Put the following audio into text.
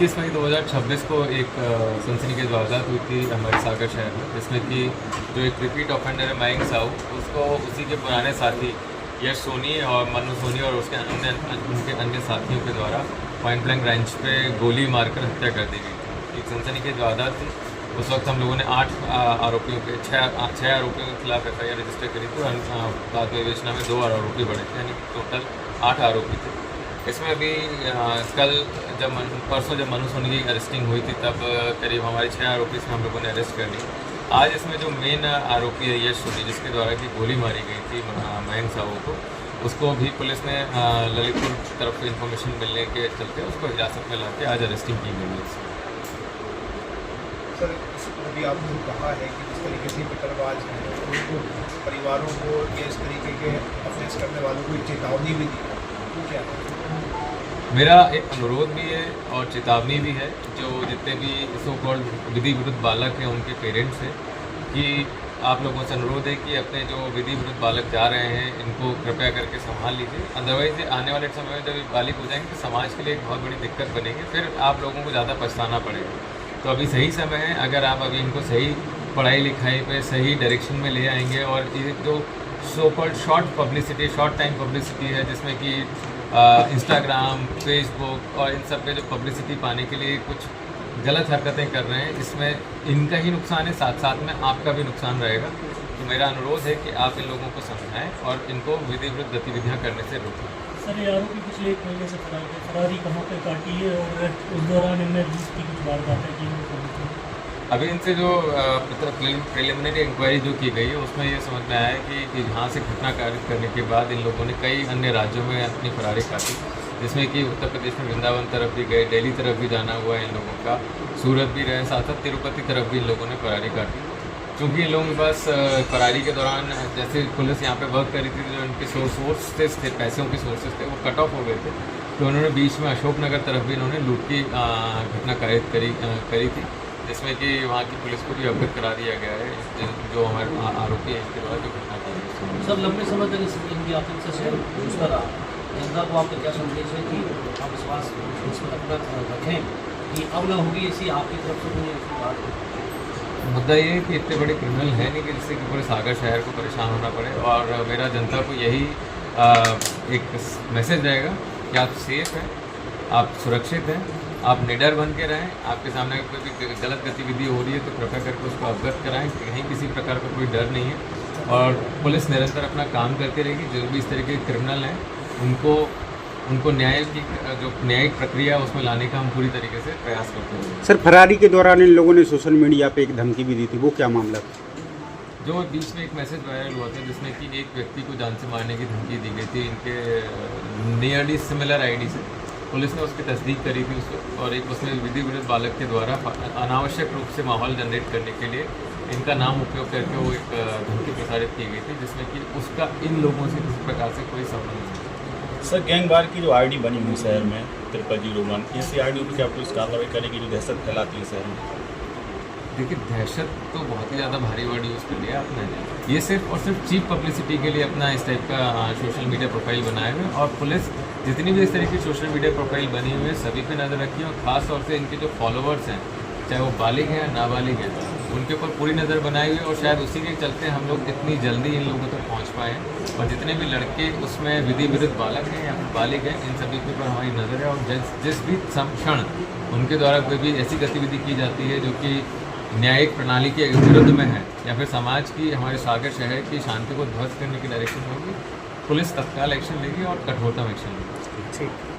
21 मई 2026 को एक सनसनीखेज वारदात हुई थी हमारे सागर शहर में, जिसमें कि जो एक रिपीट ऑफेंडर है मयंक साहू, उसको उसी के पुराने साथी यश सोनी और मनु सोनी और उनके अन्य साथियों के द्वारा पॉइंट ब्लैंक रेंज पे गोली मारकर हत्या कर दी गई थी। एक सनसनीखेज वारदात थी। उस वक्त हम लोगों ने 6 आरोपियों के खिलाफ FIR रजिस्टर करी थी और बाद में विवेचना में 2 आरोपी बढ़े थे, यानी टोटल 8 आरोपी थे। इसमें अभी कल परसों जब मनु सोनी की अरेस्टिंग हुई थी, तब करीब हमारे 6 आरोपी इसमें हम लोगों ने अरेस्ट कर ली। आज इसमें जो मेन आरोपी है यश सोनी, जिसके द्वारा की गोली मारी गई थी मयंक साहू को, उसको भी पुलिस ने ललितपुर तरफ से इन्फॉर्मेशन मिलने के चलते उसको हिरासत में लाके आज अरेस्टिंग की गई है। सर, अभी आपने कहा है कि जिस तरीके से कट्टरबाज हैं उनको परिवारों को या इस तरीके के ऑफेंस करने वालों को एक चेतावनी भी दी, तो क्या है? मेरा एक अनुरोध भी है और चेतावनी भी है, जो जितने भी सो कॉल्ड विधि विरुद्ध बालक हैं उनके पेरेंट्स हैं, कि आप लोगों से अनुरोध है कि अपने जो विधि विरुद्ध बालक जा रहे हैं इनको कृपया करके संभाल लीजिए। अदरवाइज आने वाले समय में जब ये बालिग हो जाएंगे तो समाज के लिए एक बहुत बड़ी दिक्कत बनेगी, फिर आप लोगों को ज़्यादा पछताना पड़ेगा। तो अभी सही समय है, अगर आप अभी इनको सही पढ़ाई लिखाई पे सही डायरेक्शन में ले आएंगे और ये जो so called short time publicity है, जिसमें कि इंस्टाग्राम, फेसबुक और इन सब पे जो पब्लिसिटी पाने के लिए कुछ गलत हरकतें कर रहे हैं, इसमें इनका ही नुकसान है, साथ साथ में आपका भी नुकसान रहेगा। तो मेरा अनुरोध है कि आप इन लोगों को समझाएं और इनको विधि विरुद्ध गतिविधियाँ करने से रोकें। सर, ये आरोपी पिछले 1 महीने से फरारी कहाँ पे काटी है और उस दौरान इनने की कुछ वारदातें की? अभी इनसे जो प्रिलिमिनरी इंक्वायरी जो की गई है उसमें ये समझ में आया है कि यहाँ से घटना कारित करने के बाद इन लोगों ने कई अन्य राज्यों में अपनी फरारी काटी, जिसमें कि उत्तर प्रदेश में वृंदावन तरफ भी गए, दिल्ली तरफ भी जाना हुआ है इन लोगों का, सूरत भी रहे, साथ साथ तिरुपति तरफ भी इन लोगों ने फरारी काटी। क्योंकि इन लोगों के पास फरारी के दौरान जैसे पुलिस यहाँ पे वर्क कर रही थी, जो इनके सोर्सेस थे, पैसों के सोर्सेस थे, वो कट ऑफ हो गए थे। तो उन्होंने बीच में अशोकनगर तरफ भी इन्होंने लूट की घटना कारित करी थी, जिसमें कि वहाँ की पुलिस को भी अवगत करा दिया गया है, जो हमारे आरोपी हैं इसके द्वारा जो घटना की। सर, लंबे समय तक इनकी आपके से पूछता रहा, जनता को आपका क्या संदेश है कि आप विश्वास इसमें अपना रखें कि अब न होगी ऐसी आपकी तरफ से कोई ऐसी बात? मुद्दा ये है कि इतने बड़े क्रिमिनल है नहीं कि जिससे कि पूरे सागर शहर को परेशान होना पड़े, और मेरा जनता को यही एक मैसेज रहेगा कि आप सेफ हैं, आप सुरक्षित हैं, आप निडर बन के रहें। आपके सामने कोई भी गलत गतिविधि हो रही है तो कृपया करके उसको अवगत कराएं, कहीं किसी प्रकार का कोई डर नहीं है, और पुलिस निरंतर अपना काम करती रहेगी। जो भी इस तरीके के क्रिमिनल हैं उनको न्याय की जो न्यायिक प्रक्रिया है उसमें लाने का हम पूरी तरीके से प्रयास करते हैं। सर, फरारी के दौरान इन लोगों ने सोशल मीडिया पे एक धमकी भी दी थी, वो क्या मामला था? जो बीच में एक मैसेज वायरल हुआ था जिसमें कि एक व्यक्ति को जान से मारने की धमकी दी गई थी इनके नियरली सिमिलर ID से। पुलिस ने उसकी तस्दीक करी थी उसको, और एक उसमें विधि विरुद्ध बालक के द्वारा अनावश्यक रूप से माहौल जनरेट करने के लिए इनका नाम उपयोग करके वो एक धमकी प्रसारित की गई थी, जिसमें कि उसका इन लोगों से किसी प्रकार से कोई संबंध नहीं है। सर, गैंगवार की जो ID बनी हुई शहर में 5301, ऐसी ID पर क्या पुलिस कार्रवाई करेगी जो दहशत फैलाती है शहर में? देखिए, दहशत तो बहुत ही ज़्यादा भारी वर्ड यूज़ कर लिया आपने। ये सिर्फ और सिर्फ चीप पब्लिसिटी के लिए अपना इस टाइप का सोशल मीडिया प्रोफाइल बनाए हुए, और पुलिस जितनी भी इस तरह की सोशल मीडिया प्रोफाइल बनी हुई है सभी पे नज़र रखी है, और ख़ास तौर से इनके जो फॉलोअर्स हैं, चाहे वो बालिग हैं या नाबालिग हैं, उनके ऊपर पूरी नज़र बनाई हुई है, और शायद उसी के चलते हम लोग इतनी जल्दी इन लोगों तक पहुँच पाए हैं। और जितने भी लड़के उसमें विधि विरुद्ध बालक हैं या फिर बालिग हैं, इन सभी के ऊपर हमारी नज़र है, और जिस भी क्षण उनके द्वारा कोई भी ऐसी गतिविधि की जाती है जो कि न्यायिक प्रणाली के विरुद्ध में है या फिर समाज की, हमारे सागर शहर की शांति को ध्वस्त करने की डायरेक्शन होगी, पुलिस तत्काल एक्शन लेगी और कठोरतम एक्शन लेगी। ठीक।